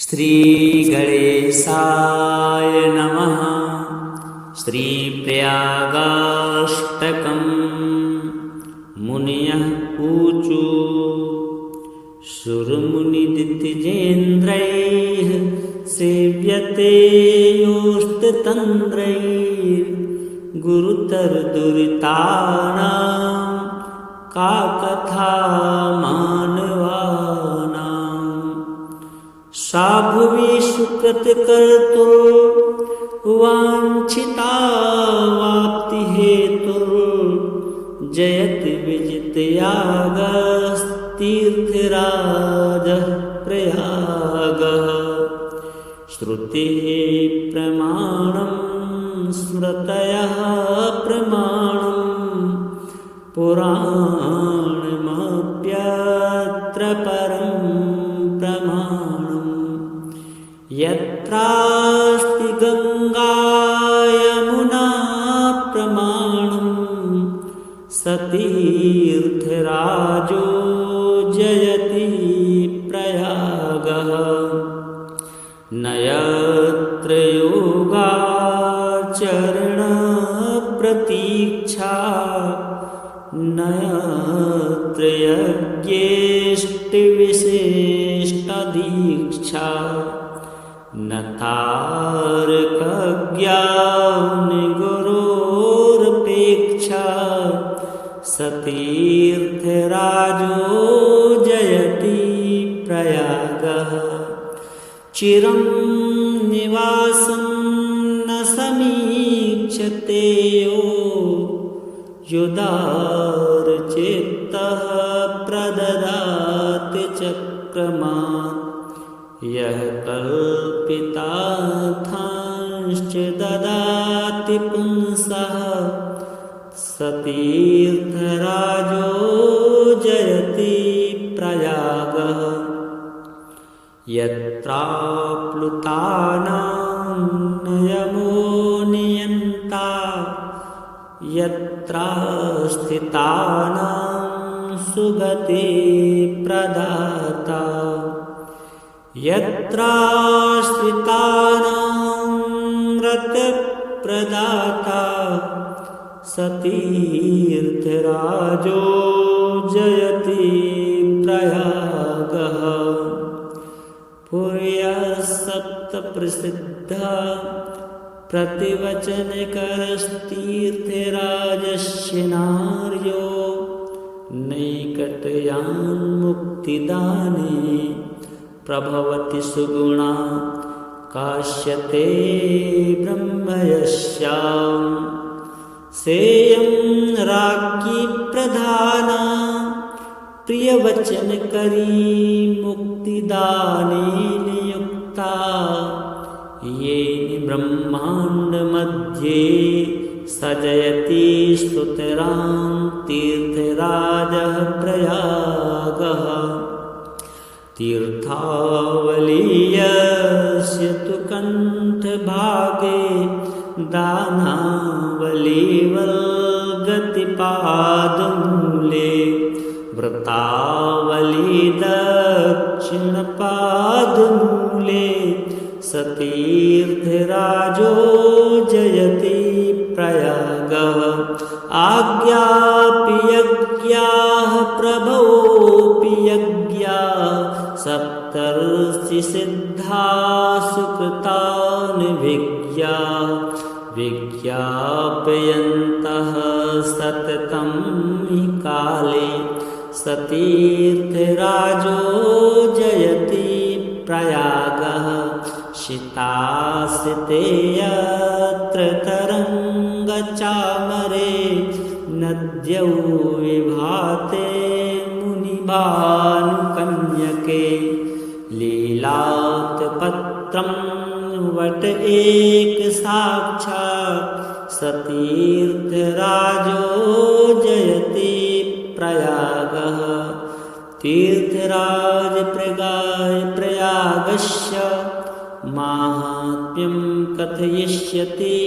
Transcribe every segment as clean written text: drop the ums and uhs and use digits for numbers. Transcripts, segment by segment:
श्रीगणेशाय नमः। श्रीप्रयागाष्टकं मुनयः ऊचु सुरमुनिदितिजेन्द्रैः सेव्यते योस्ततन्द्रैर्गुरुतरदुरितानां का कथा मानवानां। सा भुवि सुकृतकर्तुर्वाञ्छिता वाप्तिहेतुर्जयति विजितयागस्तीर्थराजः प्रयागः। श्रुतिः प्रमाणं स्मृतयः प्रमाणं पुराणमप्यत्र परं प्रमाणम्। यत्रास्ति गंगा यमुना प्रमाणं सतीर्थराजो जयति प्रयागः। न यत्र योगाचरण प्रतीक्षा न यत्र यज्ञेष्टिविशिष्टदीक्षा न तारकज्ञानगुरोरपेक्षा सतीर्थराजो जयति प्रयागः। चिरं निवासं न समीक्षते योदारचित्तः प्रददाति चक्रमात्। यः कल्पितार्थांश्च ददाति पुंसः सतीर्थराजो जयति प्रयागः। यत्राप्लुतानां नियमो नियन्ता यत्र स्थितानां सुगति प्रदाता। यत्राश्रितानां रतिप्रदाता सतीर्थराजो जयति प्रयागः। पुर्यः सप्तप्रसिद्धः प्रतिवचनकरस्तीर्थराजस्य नार्यो नैकटयान्मुक्तिदाने प्रभवति सुगुणा काश्यते ब्रह्मयस्याम्। सेयं राज्ञी प्रधाना प्रियवचनकरी मुक्तिदाने नियुक्ता। ये ब्रह्माण्डमध्ये सजयति स्तुतिरां तीर्थराजः प्रयागः। तीर्थावलीयस्य तु कण्ठभागे दानावलीवल्गतिपादमूले व्रतावली दक्षिणपादमूले सतीर्थराजो जयति प्रयागः। आज्ञापि यज्ञाः प्रभवोऽपि यज्ञाः सप्तर्षिसिद्धा सुकृतानभिज्ञा विज्ञापयन्तः सततं हि काले सतीर्थराजो जयति प्रयागः। शितासिते यत्र तरङ्गचामरे नद्यौ विभाते मुनिभानुकन्यके। लीलात्पत्रं वट एकसाक्षात् सतीर्थराजो जयति प्रयागः। तीर्थराज प्रयागस्य माहात्म्यं कथयिष्यति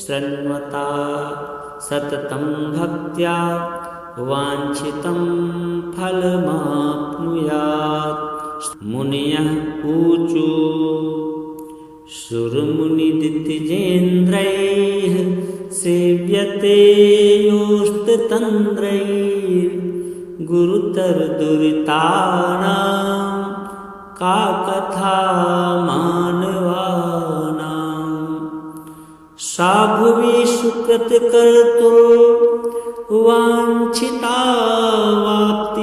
शृण्वता सततं भक्त्या वाञ्छितं फलमाप्नुयात्। मुनयः ऊचु सुरमुनिदितिजेन्द्रैः सेव्यते योस्ततन्द्रैर्गुरुतरदुरितानां का कथा मानवानां सा भुवि सुकृतकर्तुर्वाञ्छिता वाप्तिहेतुर्जयति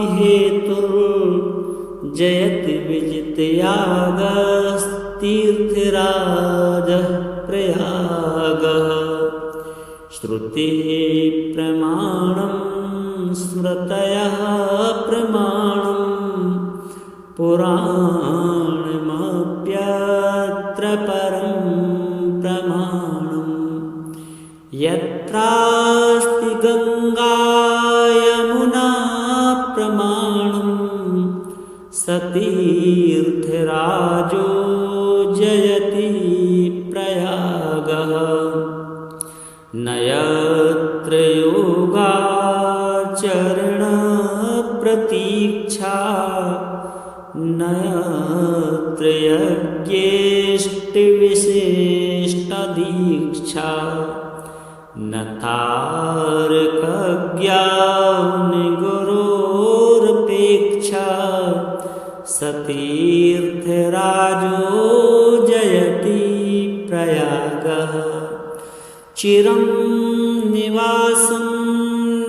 विजितयागस्तीर्थराजः प्रयागः श्रुतिः प्रमाणं स्मृतयः प्रमाणं पुराणमप्यत्र परं प्रमाणम् यत्रास्ति गङ्गा यमुना प्रमाणं सतीर्थराजो जयति प्रयागः न यत्र योगाचरणप्रतीक्षा न यत्र यज्ञेष्टिविशिष्टदीक्षा न तारकज्ञानिगुरोरपेक्षा सतीर्थराजो जयति प्रयागः चिरं निवासं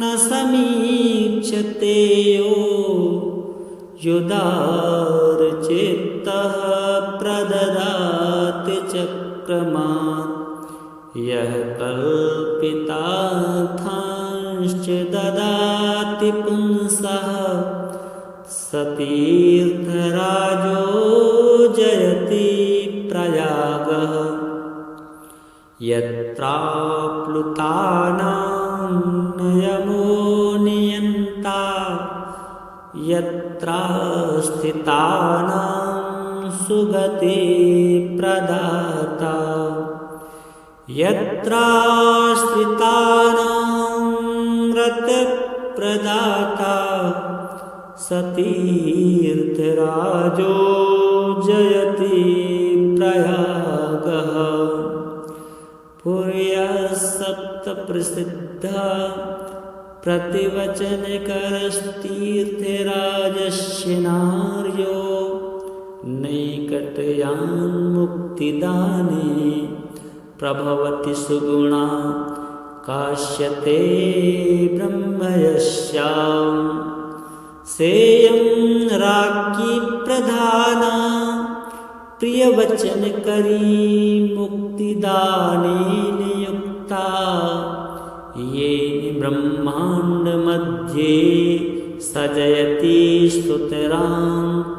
न समीक्षते यो युदारचित्तः प्रददाति चक्रमात् यः कल्पितार्थांश्च ददाति पुंसः सतीर्थराजो जयति प्रयागः यत्राप्लुतानां नयमो नियन्ता यत्रा स्थितानां सुगति प्रदाता यत्राश्रितानां रतप्रदाता सतीर्थराजो जयति प्रयागः पुर्यः सप्तप्रसिद्धः प्रतिवचनकरस्तीर्थराजस्य नार्यो नैकटयान्मुक्तिदाने प्रभवति सुगुणा काश्यते ब्रह्मयस्याम् सेयं राज्ञी प्रधाना प्रियवचनकरी मुक्तिदाने नियुक्ता ये ब्रह्माण्डमध्ये सजयति स्तुतिरां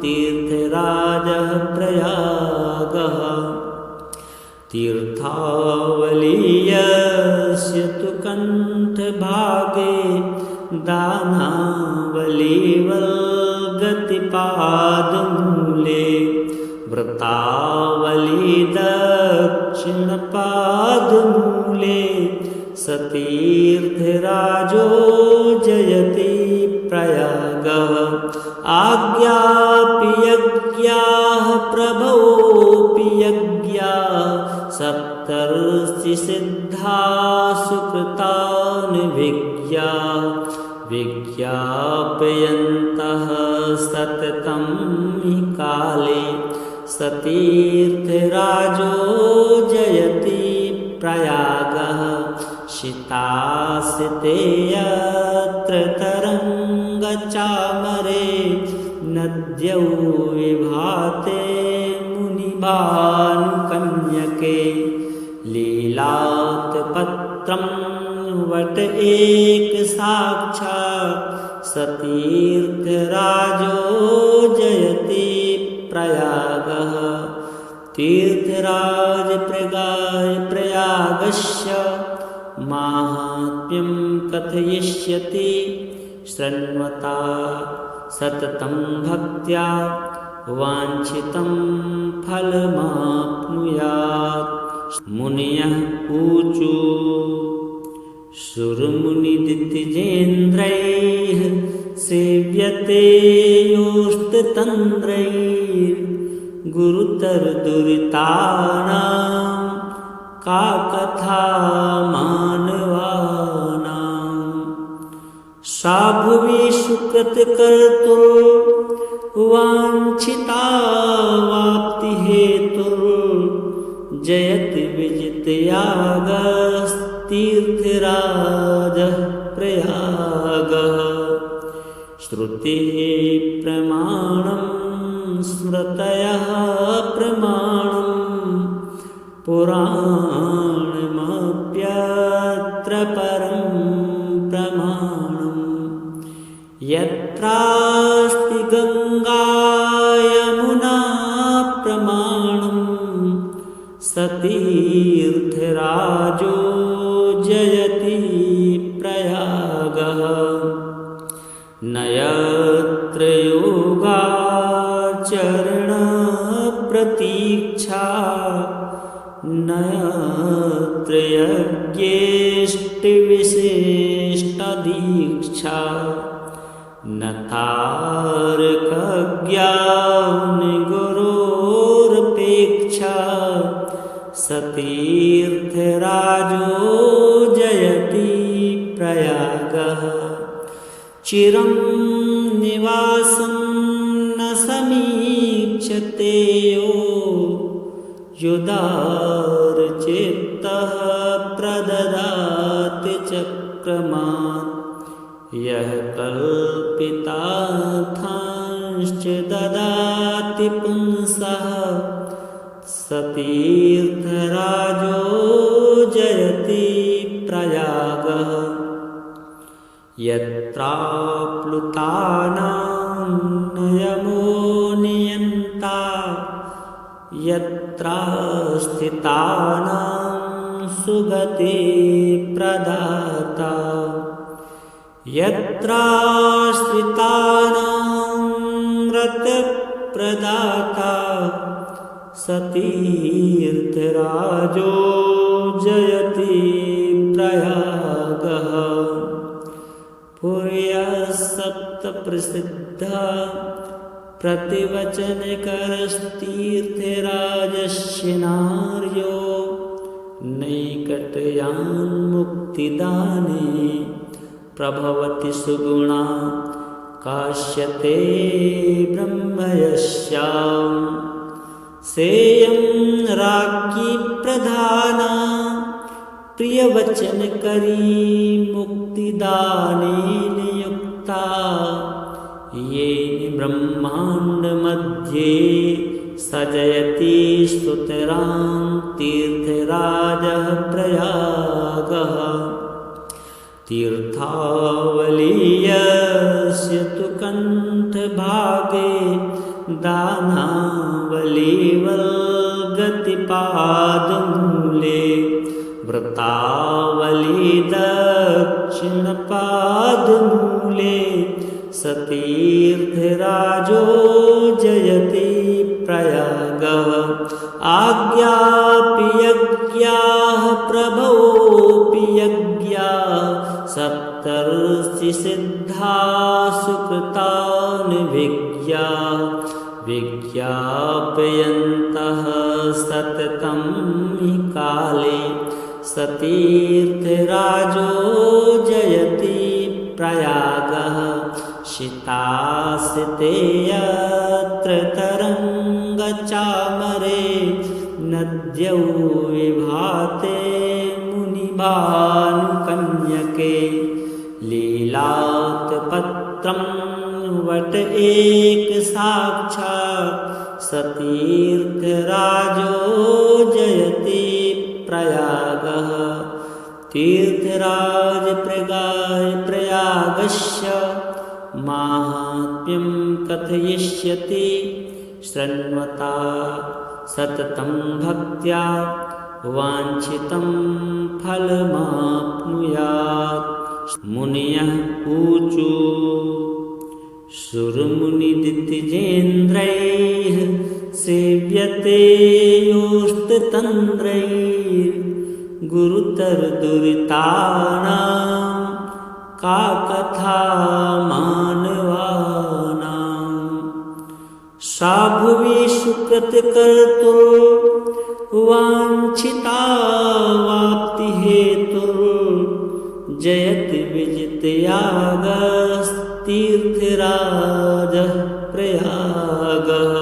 तीर्थराजः प्रयागः तीर्थावलीयस्य तु कण्ठभागे दानावलीवल्गतिपादमूले व्रतावली दक्षिणपादमूले सतीर्थराजो जयति प्रयागः आज्ञापि यज्ञाः प्रभवोऽपि यज्ञाः सप्तर्षिसिद्धा सुकृतानभिज्ञा विज्ञापयन्तः सततं हि काले सतीर्थराजो जयति प्रयागः शितासिते यत्र तरङ्गचामरे नद्यौ विभाते मुनिभानुकन्यके लीलात्पत्रं वट एक साक्षात् सतीर्थराजो जयति प्रयागः तीर्थराज प्रयागस्य माहात्म्यं कथयिष्यति शृण्वता सततं भक्त्या वाञ्छितं फलमाप्नुयात् मुनयः ऊचु सुरमुनिदितिजेन्द्रैः सेव्यते योस्ततन्द्रैर्गुरुतरदुरितानां का कथा मानवानां। सा भुवि सुकृतकर्तुर्वाञ्छिता वाप्तिहेतुर्जयति विजितयागस्तीर्थराजः प्रयागः। श्रुतिः प्रमाणं स्मृतयः प्रमाणं पुराणमप्यत्र परं प्रमाणं। यत्रास्ति गङ्गा यमुना प्रमाणं स तीर्थराजो जयति प्रयागः। न यत्र योगाचरणप्रतीक्षा न यत्र यज्ञेष्टिविशिष्टदीक्षा न तारकज्ञानगुरोरपेक्षा स तीर्थराजो जयति प्रयागः। चिरं निवासं न समीक्षते योदारचित्तः प्रददाति चक्रमात्। यः कल्पितार्थांश्च ददाति पुंसः स तीर्थराजो जयति प्रयागः। यत्राप्लुतानां नयमो नियन्ता यत्र स्थितानां सुगति प्रदाता। यत्र स्थितानां रतिप्रदाता स तीर्थराजो जयति प्रयागः। पुर्यः सप्तप्रसिद्धः प्रतिवचनकरस्तीर्थराजस्य नार्यो नैकटयान्मुक्तिदाने प्रभवति सुगुणा काश्यते ब्रह्मयस्याम्। सेयं राज्ञी प्रधाना प्रियवचनकरी मुक्तिदाने नियुक्ता। येन ब्रह्माण्डमध्ये सजयति स्तुतरां तीर्थराजः प्रयागः। तीर्थावलीयस्य तु कण्ठभागे दानावलीवल्गतिपादमूले व्रतावली दक्षिणपादमूले स तीर्थराजो जयति प्रयागः। आज्ञापि यज्ञाः प्रभवोऽपि यज्ञाः सप्तर्षिसिद्धा सुकृतानभिज्ञा। विज्ञापयन्तः सततं हि काले स तीर्थराजो जयति प्रयागः। शितासिते यत्र तरङ्गचामरे नद्यौ विभाते मुनिभानुकन्यके। लीलात्पत्रं वट एक साक्षात् स तीर्थराजो जयति प्रयागः। तीर्थराज प्रयागस्य माहात्म्यं कथयिष्यति शृण्वता सततं भक्त्या वाञ्छितं फलमाप्नुयात्। मुनयः ऊचु सुरमुनिदितिजेन्द्रैः सेव्यते योस्ततन्द्रैर्गुरुतरदुरितानां का कथा मानवानां सा भुवि सुकृतकर्तुः वाञ्छिता वाप्ति हेतुः जयति विजितयागस्तीर्थराजः प्रयागः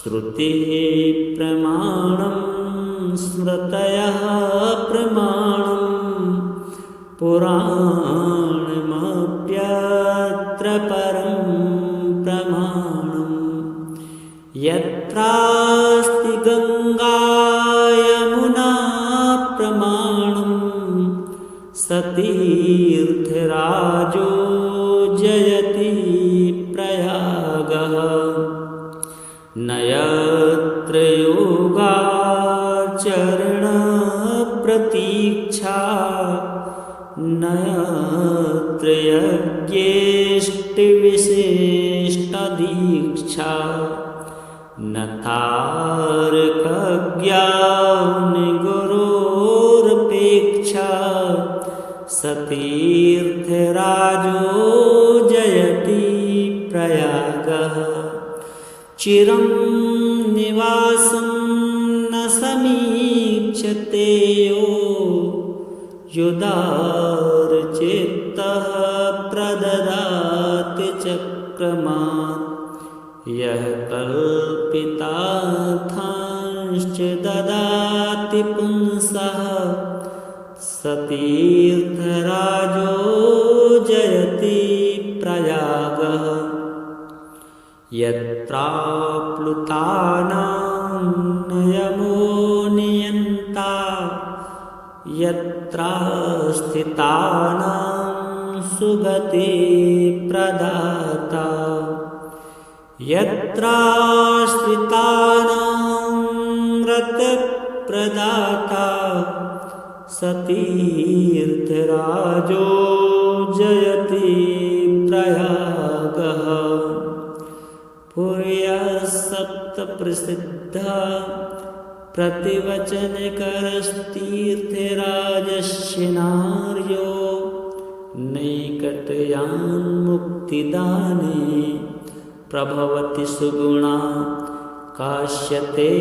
श्रुतिः प्रमाणं स्मृतयः प्रमाणं पुराणमप्यत्र परं प्रमाणम् यत्रास्ति गङ्गा यमुना प्रमाणं सतीर्थराजो जयति प्रयागः न यत्र योगाचरणप्रतीक्षा न यत्र यज्ञेष्टिविशिष्टदीक्षा न तार्कज्ञानगुरोरपेक्षा सतीर्थराजो जयति प्रयागः चिरं निवासं न समीक्षते यो युदारचित्तः प्रददाति चक्रमात् यः कल्पितार्थांश्च ददाति पुंसः सतीर्थराजो जयति प्रयागः यत्राप्लुतानां नयमो नियन्ता यत्र स्थितानां सुगति प्रदाता यत्र स्थितानां रतप्रदाता सतीर्थराजो जयति प्रयागः पुर्यः सप्तप्रसिद्धः प्रतिवचनकरस्तीर्थराजस्य नार्यो नैकटयान्मुक्तिदाने प्रभवति सुगुणा काश्यते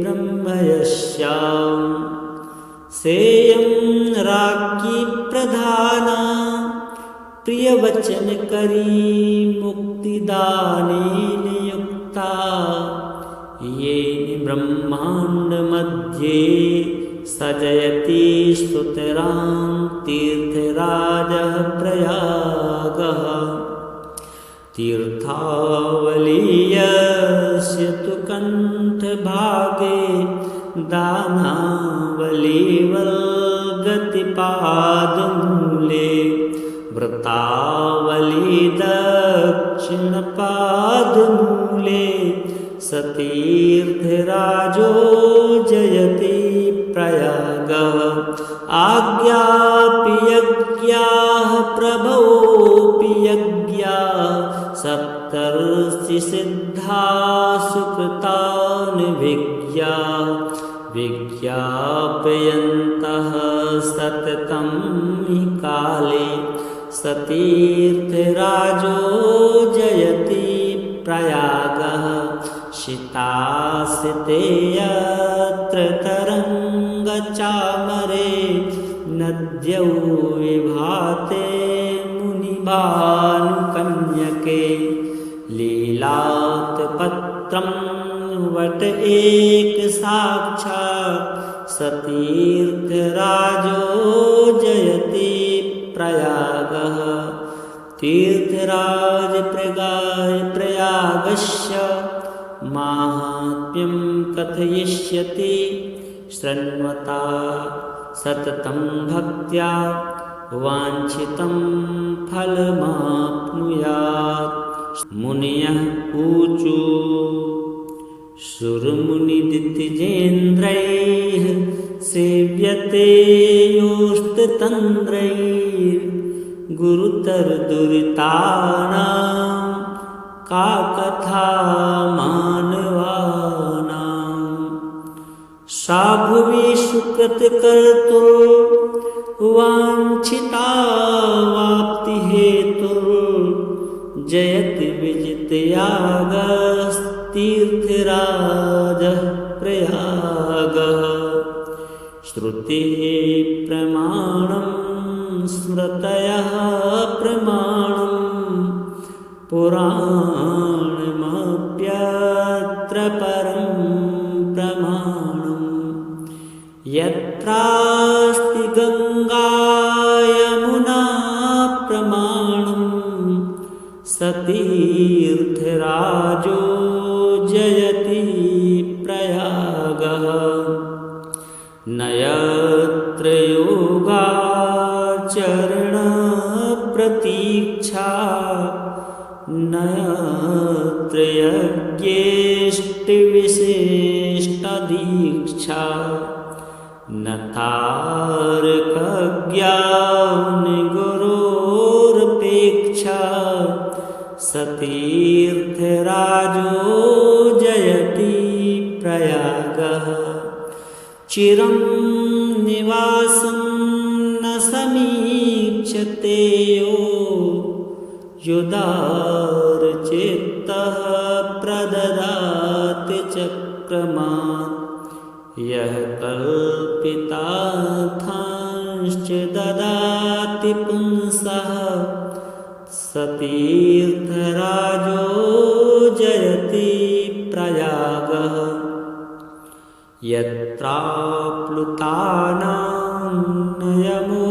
ब्रह्म यस्याम् सेयं राज्ञी प्रधाना प्रियवचनकरी मुक्तिदाने नियुक्ता येन ब्रह्माण्डमध्ये सजयति स्तुतिरां तीर्थराजः प्रयागः तीर्थावलीयस्य तु कण्ठभागे दानावलीवल्गतिपादमूले व्रतावली दक्षिणपादमूले सतीर्थराजो जयति प्रयागः आज्ञापि यज्ञाः प्रभवोऽपि यज्ञाः सप्तर्षिसिद्धा सुकृतानभिज्ञा विज्ञापयन्तः सततं हि काले सतीर्थराजो जयति प्रयागः शितासिते यत्र तरङ्गचामरे नद्यौ विभाते मुनिभानुकन्यके लीलात्पत्रं वट एक साक्षात् सतीर्थराजो जयति प्रयागः तीर्थराज प्रयागस्य माहात्म्यं कथयिष्यति शृण्वता सततं भक्त्या वाञ्छितं फलमाप्नुयात् मुनयः ऊचु सुरमुनिदितिजेन्द्रैः सेव्यते योस्ततन्द्रैर्गुरुतरदुरितानां का कथा मानवानां सा भुवि सुकृतकर्तुः वाञ्छिता वाप्ति हेतुः जयति विजितयागस्तीर्थराजः प्रयागः श्रुतिः प्रमाणं स्मृतयः प्रमाणं पुराणमप्यत्र परं प्रमाणम् यत्रास्ति गङ्गा यमुना प्रमाणं सतीर्थराजो जयति प्रयागः न यत्र योगाचरणप्रतीक्षा न यत्र यज्ञेष्टिविशिष्टदीक्षा न तारकज्ञानगुरोरपेक्षा सतीर्थराजो जयति प्रयागः चिरं निवासं न समीक्षते यो युदारचित्तः प्रददाति चक्रमात् यः कल्पितार्थांश्च ददाति पुंसः सतीर्थराजो जयति प्रयागः यत्राप्लुतानां नयमो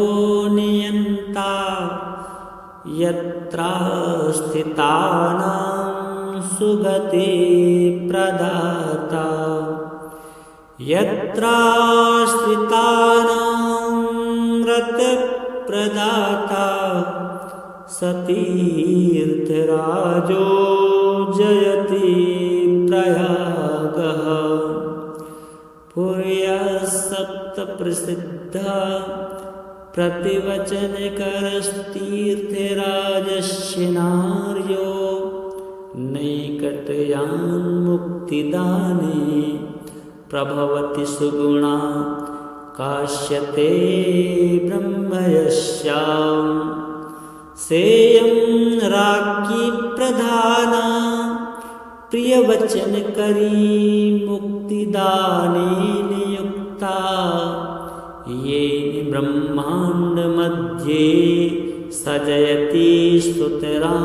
नियन्ता यत्र स्थितानां सुगति प्रदाता यत्राश्रितानां रतप्रदाता सतीर्थराजो जयति प्रयागः पुर्यः सप्तप्रसिद्धः प्रतिवचनकरस्तीर्थराजस्य नार्यो नैकटयान्मुक्तिदाने प्रभवति सुगुणा काश्यते ब्रह्मयस्याम् सेयं राज्ञी प्रधाना प्रियवचनकरी मुक्तिदाने नियुक्ता ये ब्रह्माण्डमध्ये सजयति स्तुतिरां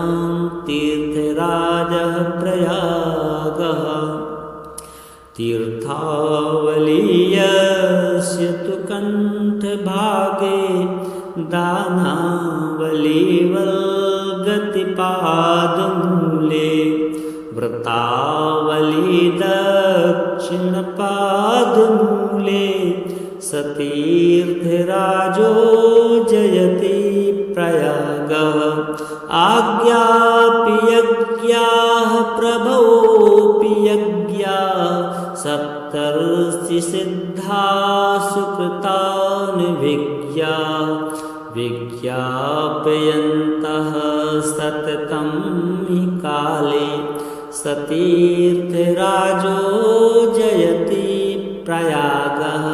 तीर्थराजः प्रयागः तीर्थावलीयस्य तु कण्ठभागे दानावलीवल्गतिपादमूले व्रतावली दक्षिणपादमूले सतीर्थराजो जयति प्रयागः आज्ञापि यज्ञाः प्रभवोऽपि यज्ञाः सप्तर्षिसिद्धा सुकृतानभिज्ञा विज्ञापयन्तः सततं हि काले सतीर्थराजो जयति प्रयागः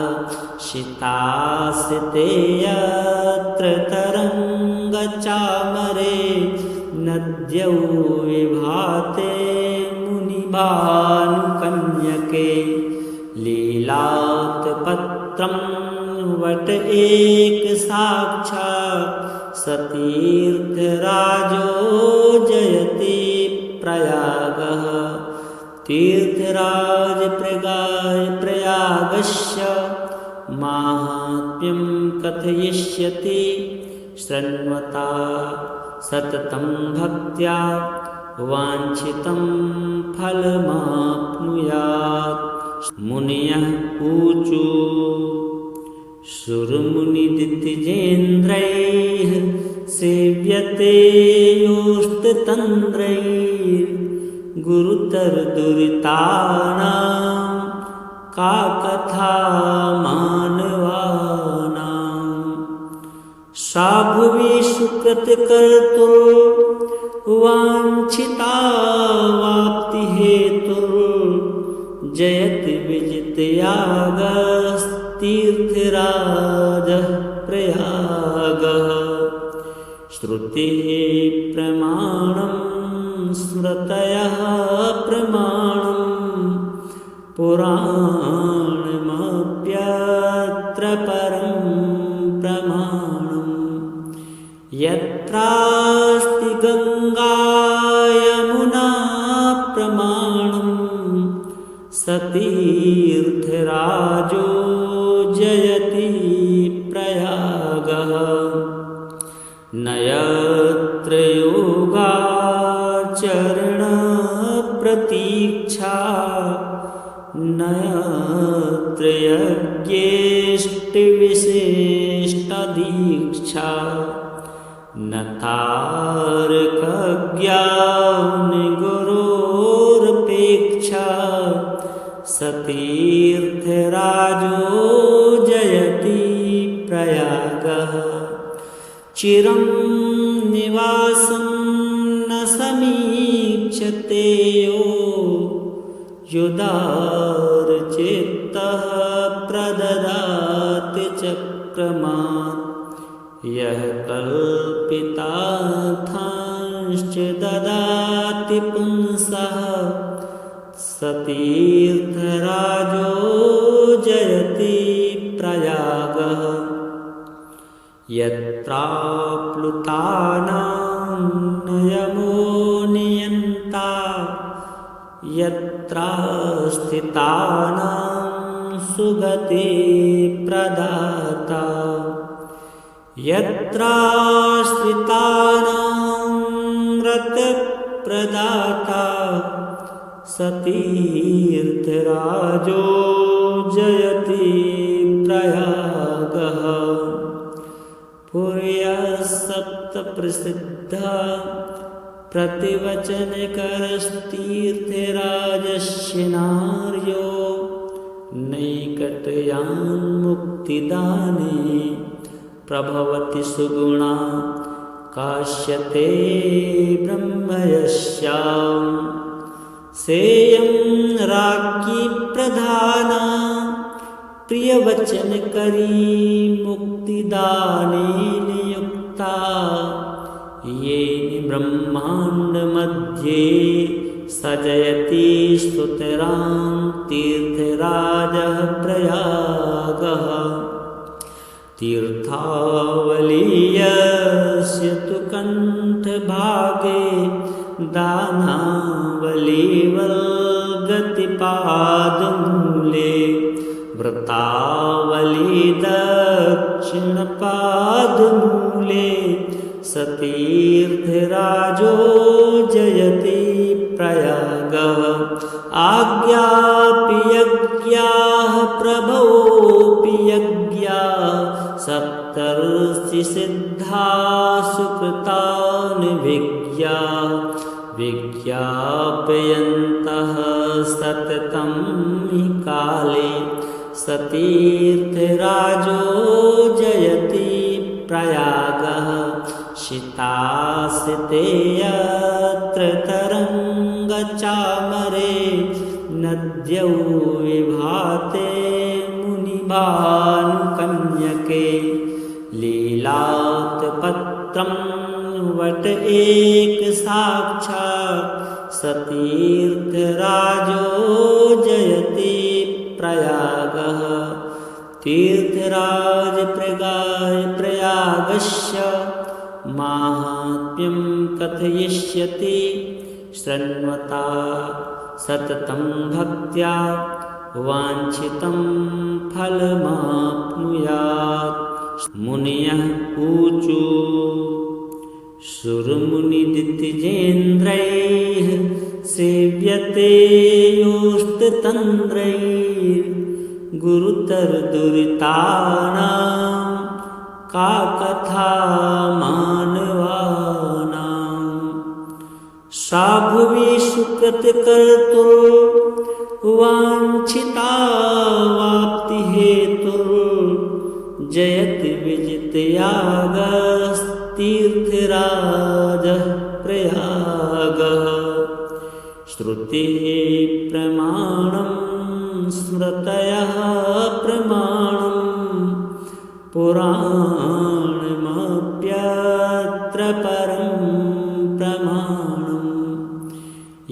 शितासिते यत्र तरङ्गचामरे नद्यौ विभाते मुनिभानुकन्यके लीलात्पत्रं वट एक साक्षात् सतीर्थराजो जयति प्रयागः तीर्थराज प्रयागस्य माहात्म्यं कथयिष्यति शृण्वता सततं भक्त्या वाञ्छितं फलमाप्नुयात् मुनयः ऊचु सुरमुनिदितिजेन्द्रैः सेव्यते योस्ततन्द्रैर्गुरुतरदुरितानां का कथा मानवानां सा भुवि सुकृतकर्तुः वाञ्छिता वाप्ति हेतुः जयति विजितयागस्तीर्थराजः प्रयागः। श्रुतिः प्रमाणं स्मृतयः प्रमाणम् पुराणमप्यत्र परं प्रमाणम्। यत्रास्ति गङ्गा यमुना प्रमाणम् स तीर्थराजो जयति प्रयागः। न यत्र योगाचरणप्रतीक्षा न यत्र यज्ञेष्टिविशिष्टदीक्षा न तार्कज्ञानिगुरोरपेक्षा स तीर्थराजो जयति प्रयागः। चिरं निवासं न समीक्षते योदारचित्तः प्रददाति चक्रमात्। यः कल्पितार्थांश्च ददाति पुंसः स तीर्थराजो जयति प्रयागः। यत्राप्लुतानां नयमो नियन्ता यत्र स्थितानां सुगति प्रदाता। यत्र स्थितानां रतिप्रदाता स तीर्थराजो जयति प्रयागः। पुर्यः सप्तप्रसिद्धः प्रतिवचनकरस्तीर्थराजस्य नार्यो नैकटयान्मुक्तिदाने प्रभवति सुगुणा काश्यते ब्रह्मयस्याम्। सेयं राज्ञी प्रधाना प्रियवचनकरी मुक्तिदाने नियुक्ता। येन ब्रह्माण्डमध्ये सजयति स्तुतिरां तीर्थराजः प्रयागः। तीर्थावलीयस्य तु कण्ठभागे दानावलीवल्गतिपादमूले व्रतावली दक्षिणपादमूले स तीर्थराजो जयति प्रयागः। आज्ञापि यज्ञाः प्रभवोऽपि यज्ञाः सप्तर्षिसिद्धा सुकृतानभिज्ञा। विज्ञापयन्तः सततं हि काले स तीर्थराजो जयति प्रयागः। शितासिते यत्र तरङ्गचामरे नद्यौ विभाते मुनिभानुकन्यके। लीलात्पत्रं वट एक साक्षात् स तीर्थराजो जयति प्रयागः। तीर्थराज प्रयागस्य माहात्म्यं कथयिष्यति शृण्वता सततं भक्त्या वाञ्छितं फलमाप्नुयात्। मुनयः ऊचु सुरमुनिदितिजेन्द्रैः सेव्यते योस्ततन्द्रैः। गुरुतरदुरितानां का कथा मानवानां। सा भुवि सुकृतकर्तुर्वाञ्छिता वाप्तिहेतुर्जयति विजितयागस्तीर्थराजः प्रयागः। श्रुतिः प्रमाणम् स्मृतयः प्रमाणम् पुराणमप्यत्र परं प्रमाणम्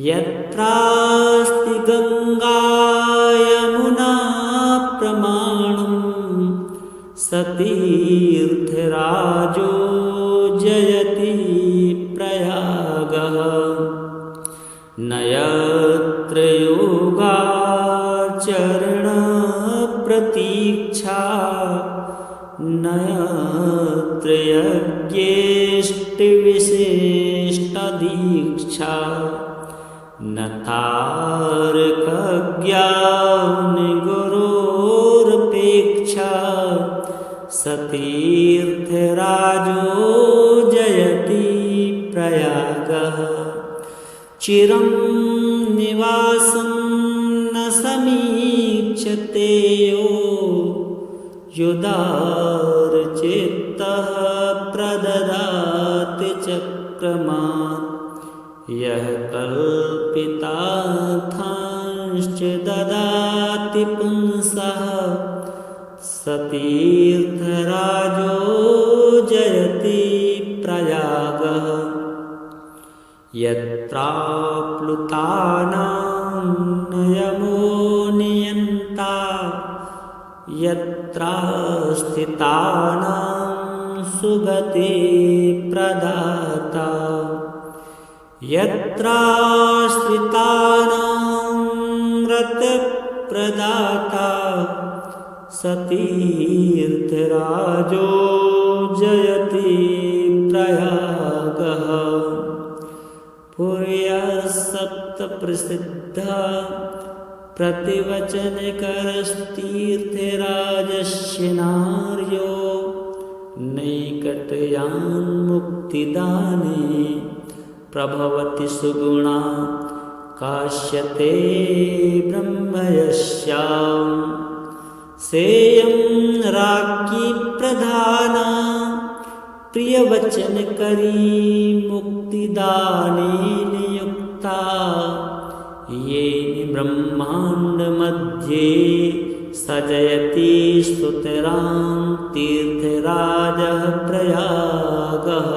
यत्रास्ति गङ्गा यमुना प्रमाणम् स तीर्थराजो जयति प्रयागः न यत्र योगाचरणप्रतीक्षा न यत्र यज्ञेष्टिविशिष्टदीक्षा न तार्कज्ञानगुरोरपेक्षा स तीर्थराजो जयति प्रयागः चिरं निवासं न समीक्षते यो युदारचित्तः प्रददाति चक्रमात् यः कल्पितार्थांश्च ददाति पुंसः स तीर्थराजो जयति प्रयागः यत्राप्लुतानां नयमो नियन्ता यत्र स्थितानां सुगति प्रदाता यत्र स्थितानां रतप्रदाता स तीर्थराजो जयति प्रयागः पुर्यः सप्तप्रसिद्धः प्रतिवचनकरस्तीर्थराजस्य नार्यो नैकटयान्मुक्तिदाने प्रभवति सुगुणा काश्यते ब्रह्मयस्याम् सेयं राज्ञी प्रधाना प्रियवचनकरी मुक्तिदाने नियुक्ता ये ब्रह्माण्डमध्ये सजयति स्तुतिरां तीर्थराजः प्रयागः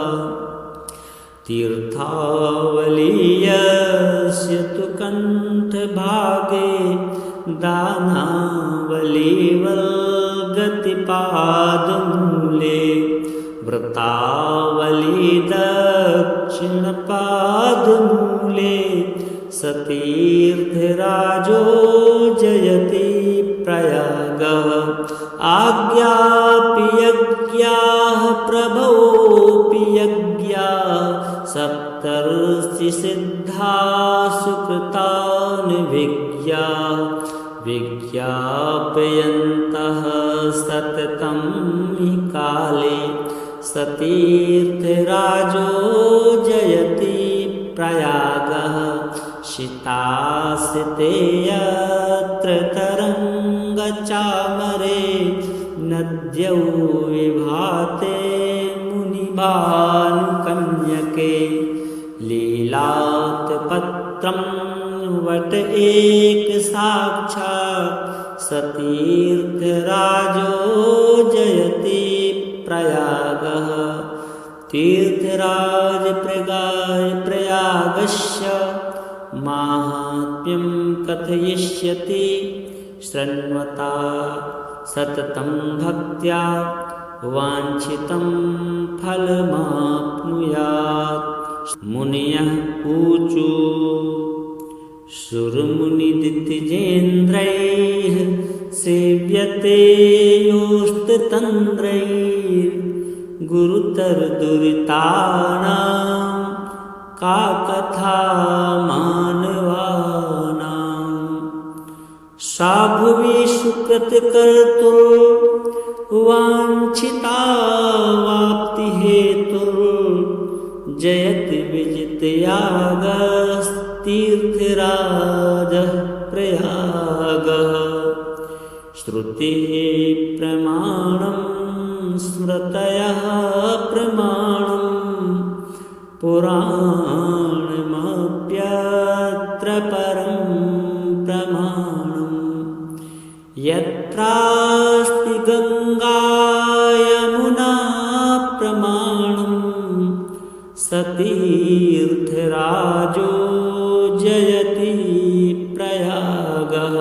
तीर्थावलीयस्य तु कण्ठभागे दानावलीवल्गतिपादमूले व्रतावली दक्षिणपादमूले स तीर्थराजो जयति प्रयागः आज्ञापि यज्ञाः प्रभवोऽपि यज्ञाः सप्तर्षिसिद्धा सुकृतानभिज्ञा विज्ञापयन्तः सततं हि काले स तीर्थराजो जयति प्रयागः शितासिते यत्र तरङ्गचामरे नद्यौ विभाते मुनिभानुकन्यके लीलात्पत्रं वट एक साक्षात् स तीर्थराजो जयति प्रयागः तीर्थराज प्रयागस्य माहात्म्यं कथयिष्यति शृण्वता सततं भक्त्या वाञ्छितं फलमाप्नुयात् मुनयः ऊचु सुरमुनिदितिजेन्द्रैः सेव्यते योस्ततन्द्रैर्गुरुतरदुरितानां का कथा मानवानां सा भुवि सुकृतकर्तुर्वाञ्छिता वाप्तिहेतुर्जयति विजितयागस्तीर्थराजः प्रयागः श्रुतिः प्रमाणं स्मृतयः प्रमाणम् पुराणमप्यत्र परं प्रमाणम् यत्रास्ति गंगा यमुना प्रमाणं स तीर्थराजो जयति प्रयागः।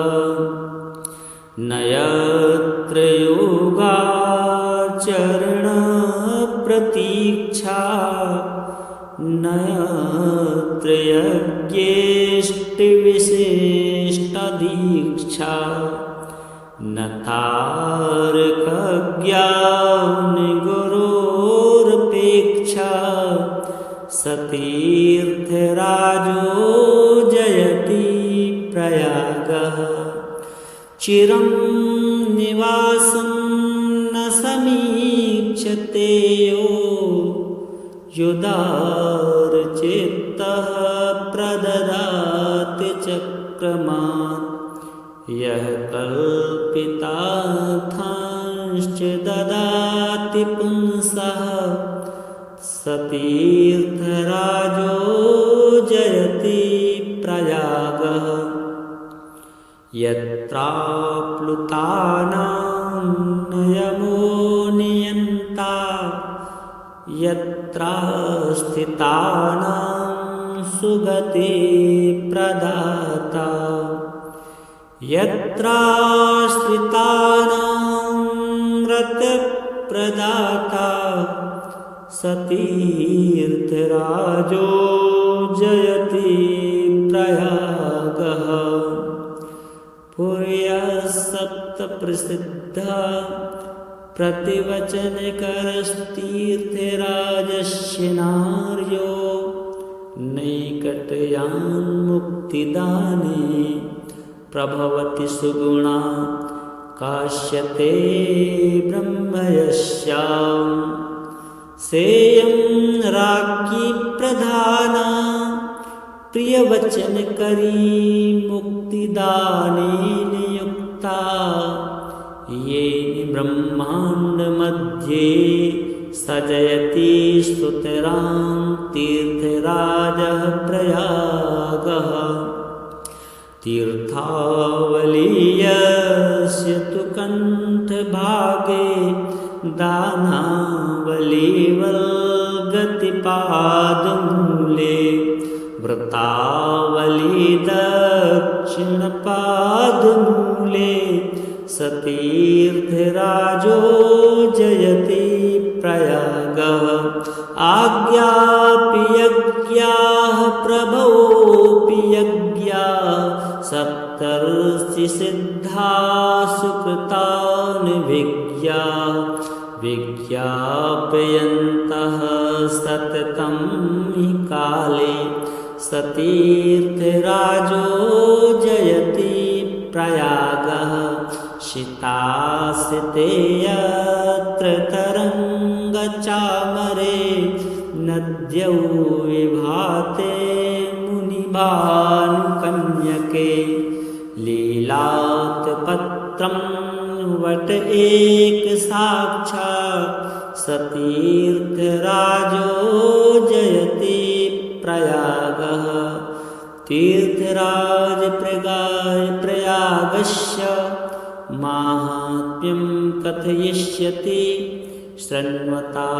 न यत्र योगाचरण प्रतीक्षा न यत्र यज्ञेष्टिविशिष्टदीक्षा न तार्किकज्ञानगुरोरपेक्षा स तीर्थराजो जयति प्रयागः। चिरं निवासं न समीक्षते यो युदारचित्तः प्रददाति चक्रमात् यः कल्पितार्थांश्च ददाति पुंसः स तीर्थराजो जयति प्रयागः। यत्राप्लुतानां नयमो नियन्ता यत्र स्थितानां सुगति प्रदाता यत्र स्थितानां रतप्रदाता स तीर्थराजो जयति प्रयागः। पुर्यः सप्तप्रसिद्धः प्रतिवचनकरस्तीर्थराजस्य नार्यो नैकटयान्मुक्तिदाने प्रभवति सुगुणा काश्यते ब्रह्मयस्याम्। सेयं राज्ञी प्रधाना प्रियवचनकरी मुक्तिदाने नियुक्ता ये ब्रह्माण्डमध्ये सजयति स्तुतिरां तीर्थराजः प्रयागः। तीर्थावलीयस्य तु कण्ठभागे दानावलीवल्गतिपादमूले व्रतावली दक्षिणपादमूले स तीर्थराजो जयति प्रयागः। आज्ञापि यज्ञाः प्रभवोऽपि यज्ञाः सप्तर्षिसिद्धा सुकृतानभिज्ञा विज्ञापयन्तः सततं हि काले स तीर्थराजो जयति प्रयागः। शितासिते यत्र तरङ्गचामरे नद्यौ विभाते मुनिभानुकन्यके लीलात्पत्रं वट एक साक्षात् स तीर्थराजो जयति प्रयागः। तीर्थराज प्रयागस्य माहात्म्यं कथयिष्यति शृण्वता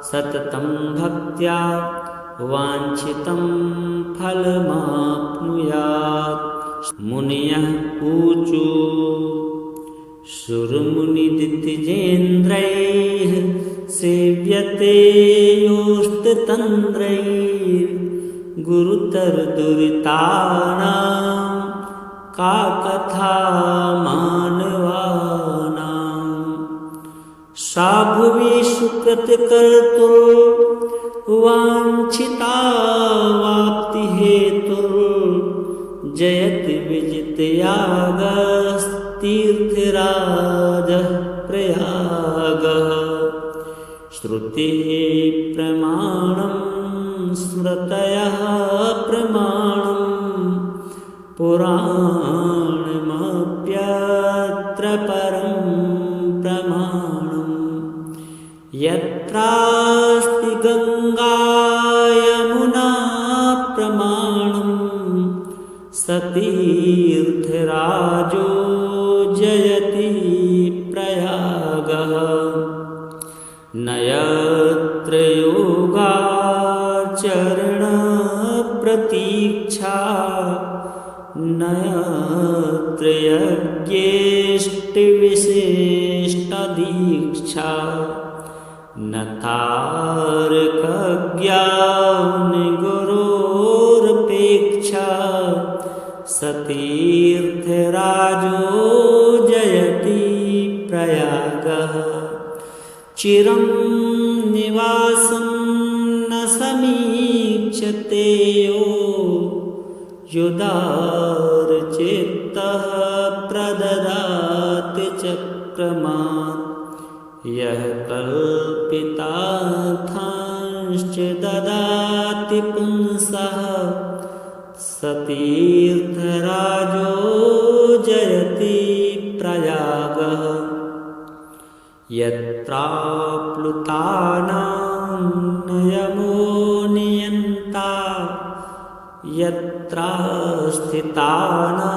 सततं भक्त्या वाञ्छितं फलमाप्नुयात्। मुनयः ऊचु सुरमुनिदितिजेन्द्रैः सेव्यते योस्ततन्द्रैर्गुरुतरदुरितानां का कथा मानवानां। सा भुवि सुकृतकर्तुर्वाञ्छिता वाप्तिहेतुर्जयति विजितयागस्तीर्थराजः प्रयागः। श्रुतिः प्रमाणं स्मृतयः प्रमाणं पुराणमप्यत्र परं प्रमाणं। यत्रास्ति गंगा यमुना प्रमाणं स तीर्थराजो जय यज्ञेष्टिविशिष्टदीक्षा न तार्कज्ञानिगुरोरपेक्षा सतीर्थराजो जयति प्रयागः चिरं निवासं न समीक्षते यो युदारचित्तः प्रददाति चक्रमात् यः कल्पितार्थांश्च ददाति पुंसः सतीर्थराजो जयति प्रयागः यत्राप्लुतानां नयमो नियन्ता यत्र स्थितानां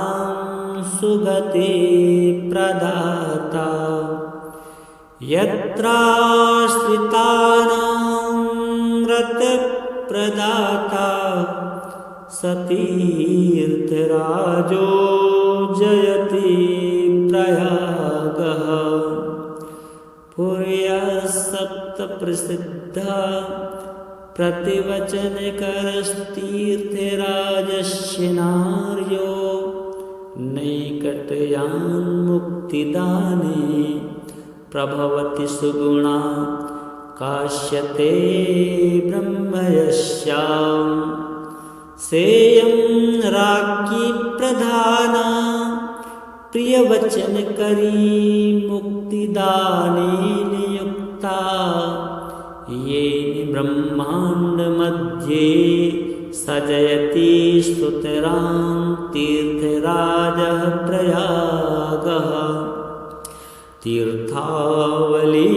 सुगति प्रदाता यत्र स्थितानां रतिप्रदाता सतीर्थराजो जयति प्रयागः पुर्यः सप्तप्रसिद्धः प्रतिवचनकरस्तीर्थराजस्य नार्यो नैकटयान्मुक्तिदाने प्रभवति सुगुणा काश्यते ब्रह्मयस्याम् सेयं राज्ञी प्रधाना प्रियवचनकरी मुक्तिदाने नियुक्ता ये ब्रह्माण्डमध्ये सजयति स्तुतिरां तीर्थराजः प्रयागः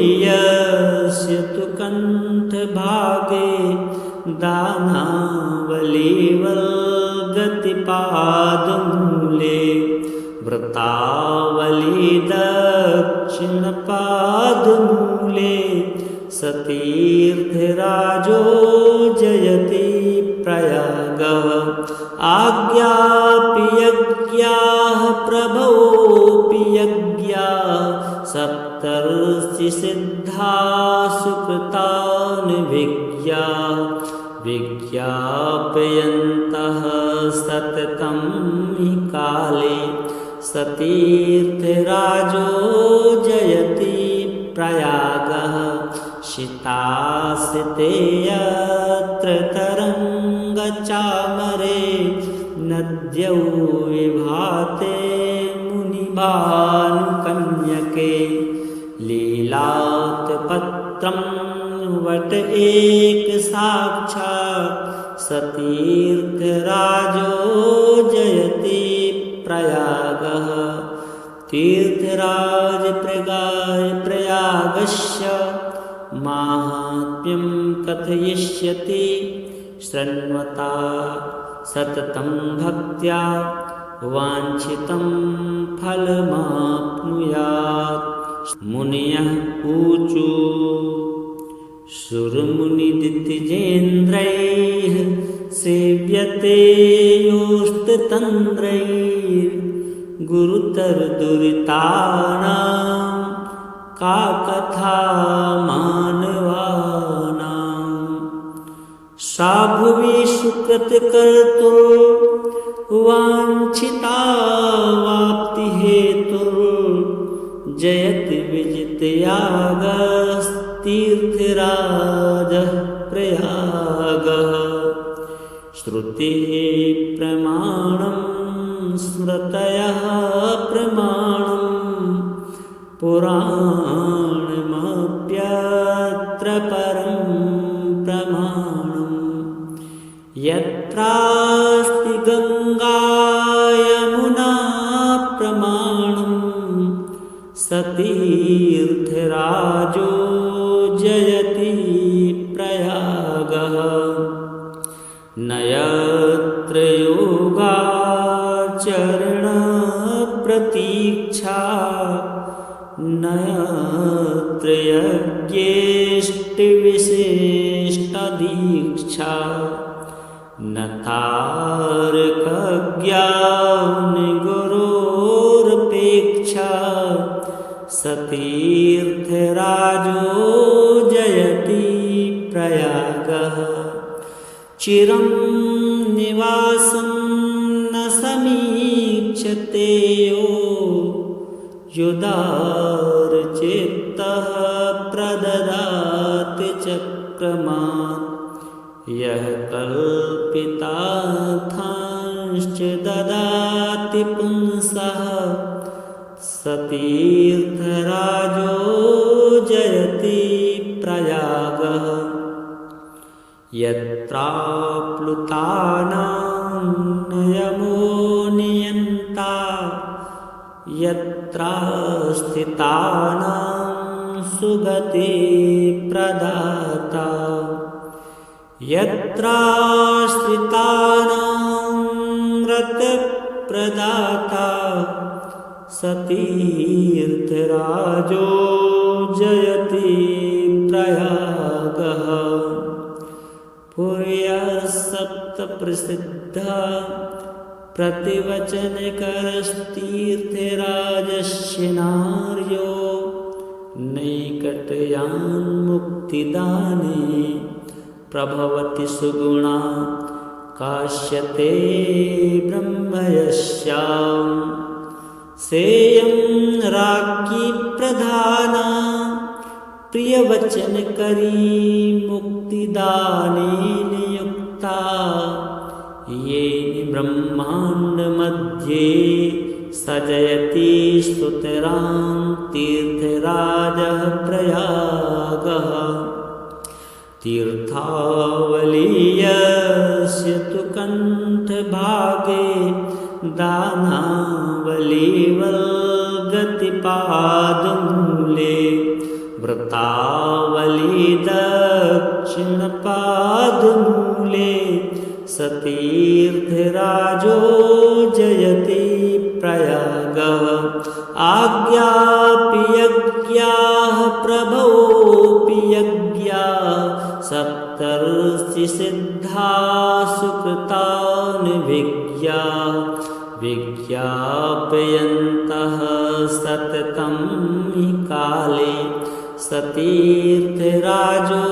तीर्थावलीयस्य तु कण्ठभागे दानावलीवल्गतिपादमूले व्रतावली दक्षिणपादमूले सतीर्थराजो जयति प्रयागः आज्ञापि यज्ञाः प्रभवोऽपि यज्ञाः सप्तर्षिसिद्धा सुकृतानभिज्ञा विज्ञापयन्तः सततं हि काले सतीर्थराजो जयति प्रयागः शितासिते यत्र तरङ्गचामरे नद्यौ विभाते मुनिभानुकन्यके लीलात्पत्रं वट एक साक्षात् सतीर्थराजो जयति प्रयागः तीर्थराज प्रयागस्य माहात्म्यं कथयिष्यति शृण्वता सततं भक्त्या वाञ्छितं फलमाप्नुयात् मुनयः ऊचु सुरमुनिदितिजेन्द्रैः सेव्यते योस्ततन्द्रैर्गुरुतरदुरितानां का कथा मानवानां सा भुवि सुकृतकर्तुर्वाञ्छिता वाप्तिहेतुर्जयति विजितयागस्तीर्थराजः प्रयागः श्रुतिः प्रमाणं स्मृतयः प्रमाणं पुराणमप्यत्र परं प्रमाणं यत्रास्ति गङ्गा यमुना प्रमाणं सतीर्थराजो जयति प्रयागः न यत्र योगाचरणप्रतीक्षा न यत्र यज्ञेष्टिविशिष्टदीक्षा न तार्कज्ञानिगुरोरपेक्षा सतीर्थराजो जयति प्रयागः चिरं निवासं न समीक्षते यो युदारचित्तः प्रददाति चक्रमात् यः कल्पितार्थांश्च ददाति पुंसः सतीर्थराजो जयति प्रयागः यत्राप्लुतानां नयमो नियन्ता यत्र स्थितानां सुगति प्रदाता यत्र स्थितानां रतप्रदाता सतीर्थराजो जयति प्रयागः पुर्यः सप्तप्रसिद्धः प्रतिवचनकरस्तीर्थराजस्य नार्यो नैकटयान्मुक्तिदाने प्रभवति सुगुणा काश्यते ब्रह्मयस्याम् सेयं राज्ञी प्रधाना प्रियवचनकरी मुक्तिदाने नियुक्ता ये ब्रह्माण्डमध्ये सजयति स्तुतिरां तीर्थराजः प्रयागः तीर्थावलीयस्य तु कण्ठभागे दानावलीवल्गतिपादमूले व्रतावली दक्षिणपादमूले सतीर्थराजो जयति प्रयागः आज्ञापि यज्ञाः प्रभवोऽपि यज्ञाः सप्तर्षिसिद्धा सुकृतानभिज्ञा विज्ञापयन्तः सततं हि काले सतीर्थराजो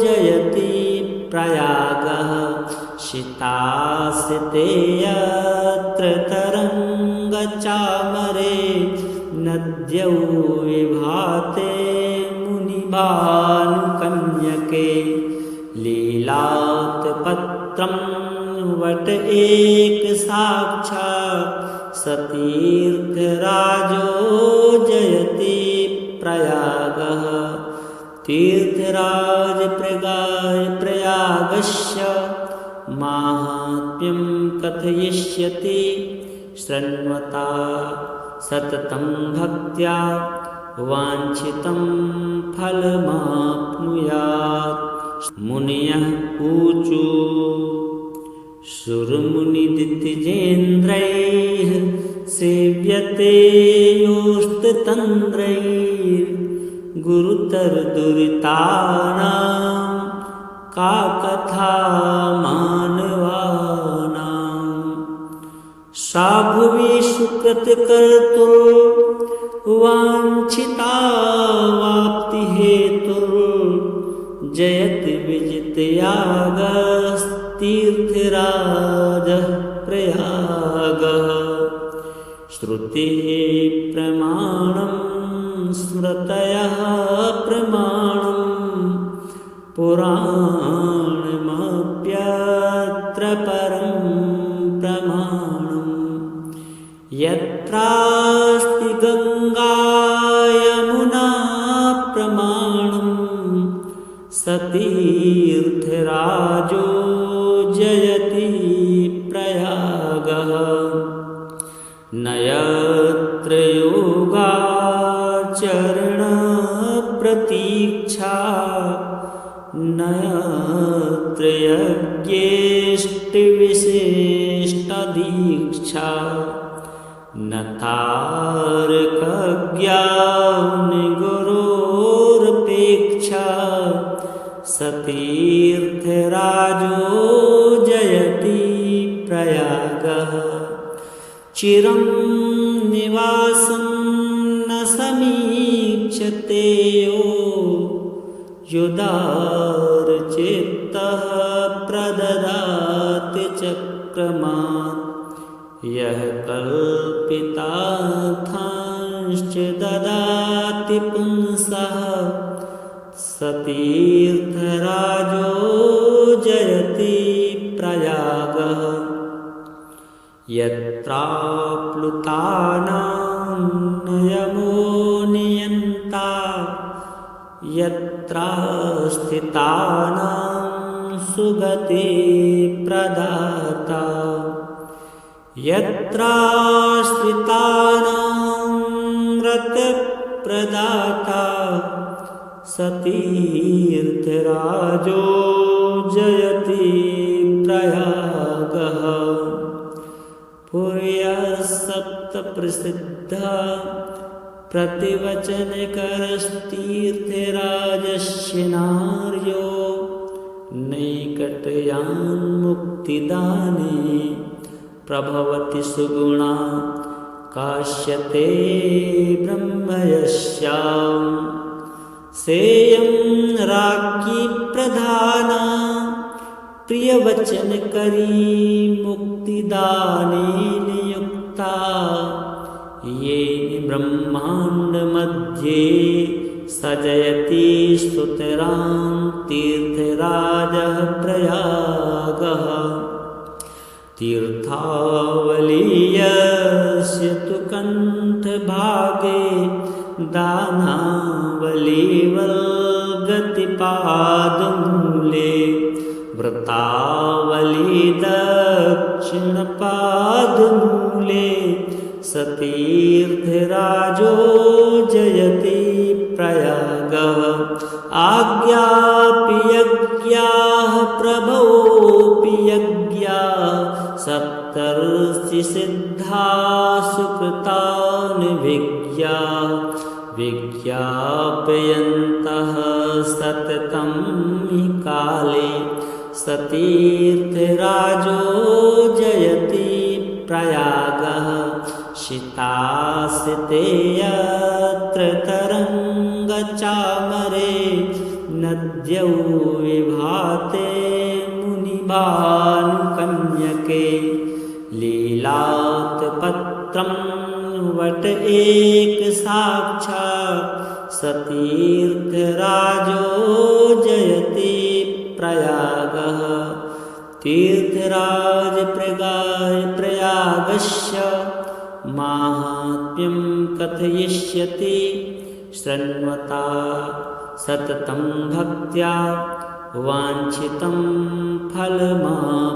जयति प्रयागः शितासिते यत्र तरङ्गचामरे नद्यौ विभाते मुनिभानुकन्यके लीलात्पत्रं वट एक साक्षात् सतीर्थराजो जयति प्रयागः तीर्थराज प्रयागस्य माहात्म्यं कथयिष्यति शृण्वता सततं भक्त्या वाञ्छितं फलमाप्नुयात् मुनयः ऊचु सुरमुनिदितिजेन्द्रैः सेव्यते योस्ततन्द्रैः गुरुतरदुरितानां का कथा मानवानां सा भुवि सुकृतकर्तुर्वाञ्छिता वाप्तिहेतुर्जयति विजितयागस्तीर्थराजः प्रयागः श्रुतिः प्रमाणं स्मृतयः प्रमाणं पुराणमप्यत्र परं प्रमाणं यत्रास्ति गङ्गा यमुना प्रमाणं सतीर्थराजो जयति प्रयागः न यत्र योगाचरणप्रतीक्षा न यत्र यज्ञेष्टिविशिष्टदीक्षा न तारकज्ञानगुरोरपेक्षा सतीर्थराजो जयति प्रयागः चिरं निवासं इच्छते यो युदारचित्तः प्रददाति चक्रमात् यः कल्पितार्थांश्च ददाति पुंसः स तीर्थराजो जयति प्रयागः यत्राप्लुतानां नियमो नियन्ता यत्र स्थितानां सुगति प्रदाता यत्राश्रितानां रतिप्रदाता स तीर्थराजो जयति प्रयागः पुर्यः सप्तप्रसिद्धः प्रतिवचनकरस्तीर्थराजस्य नार्यो नैकटयान्मुक्तिदाने प्रभवति सुगुणा काश्यते ब्रह्मयस्याम् सेयं राज्ञी प्रधाना प्रियवचनकरी मुक्तिदाने नियुक्ता ये ब्रह्माण्डमध्ये सजयति स्तुतिरां तीर्थराजः प्रयागः तीर्थावलीयस्य तु कण्ठभागे दानावलीवल्गतिपादमूले व्रतावली दक्षिणपादमूले स तीर्थराजो जयति प्रयागः आज्ञापि यज्ञाः प्रभवोऽपि यज्ञाः सप्तर्षिसिद्धा सुकृतानभिज्ञा विज्ञापयन्तः सततं हि काले स तीर्थराजो जयति प्रयागः शितासिते यत्र तरङ्गचामरे नद्यौ विभाते मुनिभानुकन्यके लीलात्पत्रं वट एक साक्षात् स तीर्थराजो जयति प्रयागः तीर्थराज प्रयागस्य माहात्म्यं कथयिष्यति शृण्वता सततं भक्त्या वाञ्छितं फलमाप्नुयात्।